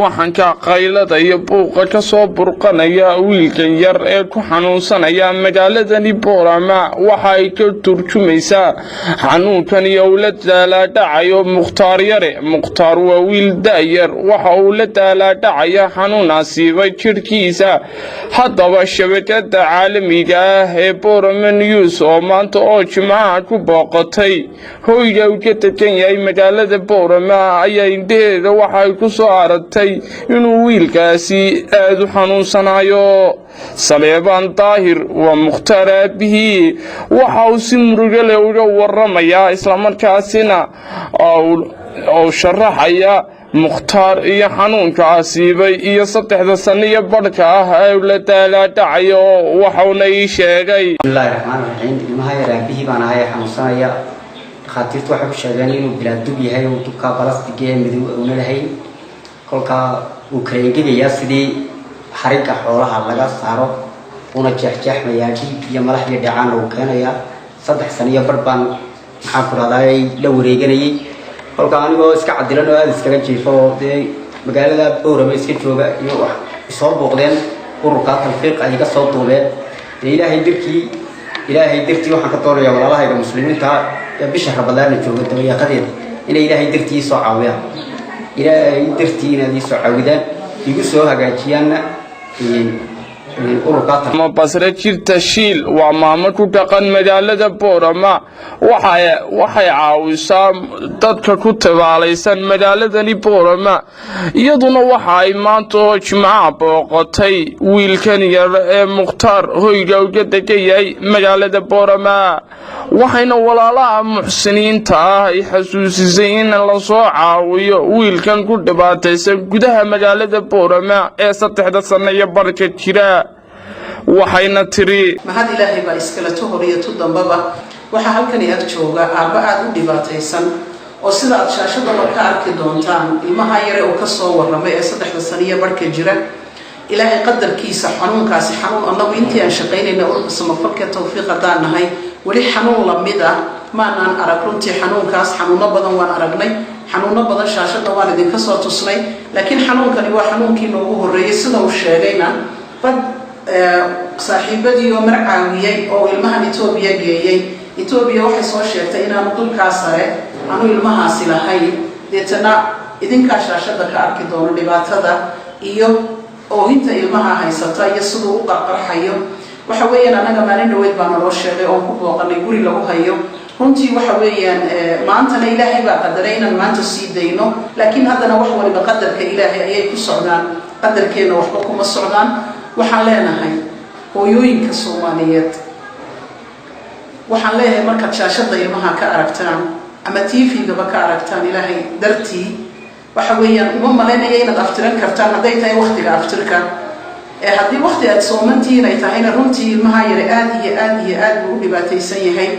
waxanka qaylada iyo buuqa ka soo burqanaya wiilkan yar ee ku xanuunsanaya magaaladani Boorama waxa ay ka turjumaysaa xanuunkan iyo uu la daalaadhacayo Mukhtaar Yare. Mukhtaar waa wiil da'yar waxa uu la daalaadhacaya xanuun asiibay jirkiisa. haddaba shabakada caalamiga ah ee Boorama News oo maanta oo Jimcaha ku booqatay hoyga uu ka degan yahay magaalada Boorama ayaa indheeda waxa ay ku soo aragtay inuu wiilkaasi aad u xanuunsanayo. Saleebaan Daahir waa Mukhtaar aabihii waxa uu si murugo leh uga warramaya isla markaasina oo sharaxaya Mukhtaar iyo xanuunka asiibay iyo 3 sano barka ah ee la daalaadhacayo waxa uu ii sheegay. Bismillahirrahmanirrahiim. ilmaha yar aabihii baan ahay xanuunsanaya. dhakhaatiirtu waxay ku sheegeen inuu bilaadub yahay oo dubka balastig ee midow oo leeyahay kolka uu kareegaya sidii xariga xoolaha laga saaro una jeexjeexmaya dhiig iyo malax iyo dhacaan oo keenaya 3 sano barbaan maxaa ku raadayay la wareeganayay kolka anigoo iska cadilan oo aad iskaga jiifo magaalada Boorama iska jooga iyo wax soo booqdeen ururka talfiiq ay ka soo duubeen ilaahay dirtii waxaan ka doonayaa walaalahayga muslimiinta ee bisha Ramadaan jooga dabayaaqadeeda in ilaahay dirtii soo caawiyaan ilaahay dirtii inay soo caawidaan igu soo hagaajiyaan ma basra jirta shiil waa maamo ku dhaqan magaalada Boorama waxay caawisaa dadka ku tabaalaysan magaaladani Boorama iyaduna waxa ay maanta oo Jimcaha booqatay wiilkan yar ee Mukhtaar hoyga uu ka degan yahay magaalada Boorama waxayna walaalaha muxsiniinta ay xasuusisay in la soo caawiyo wiilkan ku dhibaataysan gudaha magaalada Boorama ee 3 sano barka jira. waxayna tiri mahad ilaahay baa iskala tohoriyo dambaba waxa halkan ay jooga aaba aad u dhibaataysan oo sida aad shaashada ka arki doontaan ilmaha yare oo ka soo warramay ee 3 sano barka jira ilaahay qadarkiisa xanuunkaasi xanuun annagu intii aan shaqaynayna oo samafalka tawfiiqadaan nahay wali xanuun lamid ah maanaan arag runtii xanuunkaas xanuuno badan waan aragnay xanuuno badan shaashada waan idinka soo tusnay laakiin xanuunkani waa xanuunkii noogu horeeyay sida uu sheegayna saaxiibadii oo marcaawiyay oo ilmahan Itoobiya geeyay Itoobiya waxay soo sheegtay inaanu dhulka sare aanu ilmahaasi lahayn deetana idinka shaashada ka arki doono dhibaatada iyo oo inta ilmaha haysata iyo sidoo u qarqarxayo waxa weeyaan anaga maalin dhaweed baan loo sheegay oo ku booqanay guri lagu hayo runtii waxa weeyaan maanta ilaahay baa qadaray inaan maanta sii dayno laakiin haddana wax waliba qadarka ilaahay ayay ku socdaan qadarkeena waxba kuma socdaan waxaan leenahay hooyooyinka Soomaaliyeed waxaan leeyahay marka shaashada ilmaha ka aragtaan ama TV-ga ka aragtaan ilaahay dartii waxa weeyaan uma maleynaya inaad aftiran kartaan haday tahay waqtiga aftirka haddii waqti aad soomantiin ay tahayna runtii ilmaha yar aad u dhibaataysan yahay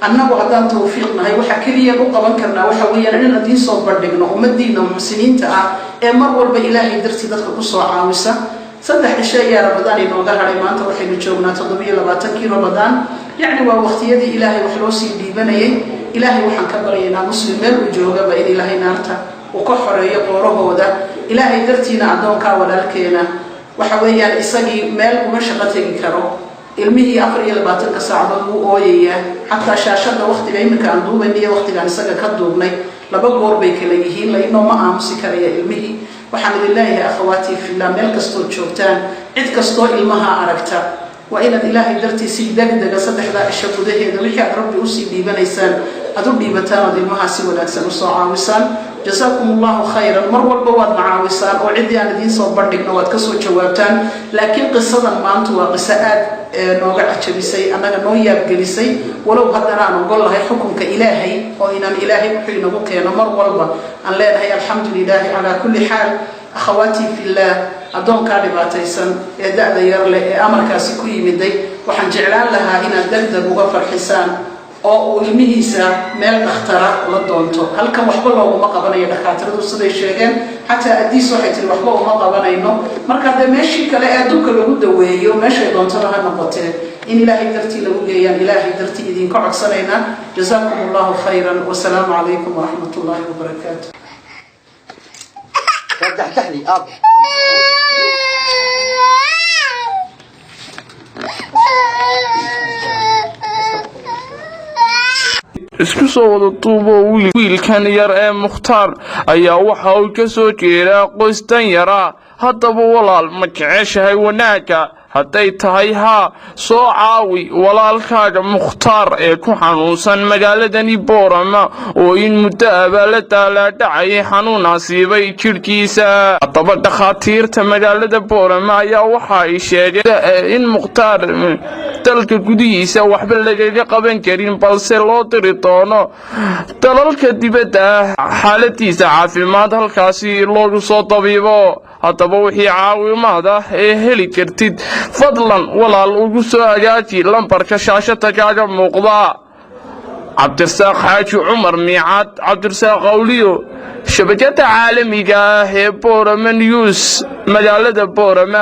annagu haddaan tawfiiqnahay waxa kaliya u qaban karnaa waxa weeyaan in aan soo bandhigno ummadiina muslimiinta ah ee mar walba ilaahay dartii dadka ku soo caawisa 3 cisho ya Ramadaan inooga haray maanta waxaynu joognaa 27 Ramadaan yani waa waqtiyadii ilaahay wax loo sii dhiibanayay ilaahay waxaan ka baryaynaa muslim meel uu joogaba in ilaahay naarta uu ka xoreeyo qoorahooda ilaahay dartiina adoonka walaalkeena waxa weeyaan isagii meel uma shaqo tagi karo ilmihii 24 saacadood uu ooyaya hatta shaashada waqtiga iminka aan duubaynay waqtigan isaga ka duubnay 2 goor bay kala yihiin la inoo ma aamusi karaya ilmihii waxaan ilaahay akhawati fillah meel kasto joogtaan cid kasto ilmaha aragta waa inaad ilaahay dartiisa degdega 3 cisho gudaheeda wixii aad rabbi u sii dhiibanaysaan aad u dhiibataan ilmaha si wanaagsan u soo caawisaan jazakumullahu khayran mar walba waad macaawisaan oo cidii aan idin soo bandhigno waad ka soo jawaabtaan laakiin qisadan maanta waa qiso aad nooga cajabisay anaga noo yaabgelisay walow haddana aan ogolahay xukunka ilaahay oo inaan ilaahay wuxuu inagu keeno mar walba aan leenahay alxamdulillah ala kulli xaal akhawati fillah adoonka dhibaataysan ee da'da yar leh ee amarkaasi ku yimiday waxaan jeclaan lahaa inaad degdeg uga farxisaan oo ilmihiisa meel dhakhtar la doonto halkan waxba looma qabanayo dhakhaatiirtu siday sheegeen xataa adiis waxay tiri waxba uma qabanayno marka meeshii kale ee dulka lagu daweeyo meesha doonto ha noqotee in ilaahay dartii lagu geeyaan ilaahay dartii idin ka codsanayna jazakumullahu khayran wa salaamu alaykum wa rahmatullahi wa barakatuh كحكحني أب isku soo wada duubo wiilkan yar ee Mukhtaar ayaa waxa uu ka soo jeedaa qoys tan yara haddaba walaal ma jeceshahay wanaaga hadday tahay haa soo caawi walaalkaaga Mukhtaar ee ku xanuunsan magaaladani Boorama oo in muddo abaalada la dhacay xanuun asiibay jirkiisa haddaba dhakhaatiirta magaalada Boorama ayaa waxa ay sheegeen in Mukhtaar dalka gudihiisa waxba lagaga qaban karin balse loo diri doono dalalka dibadda xaaladiisa caafimaad halkaasi loogu soo tabiibo haddaba wixii caawimaad ah ee heli kartid fadlan walaal ugu soo hagaaji lambarka shaashada kaaga muuqda cabdirasaaq xaaji cumar miicad cabdirasaaq qawliyo shabakada caalamiga ah ee Boorama News magaalada Boorama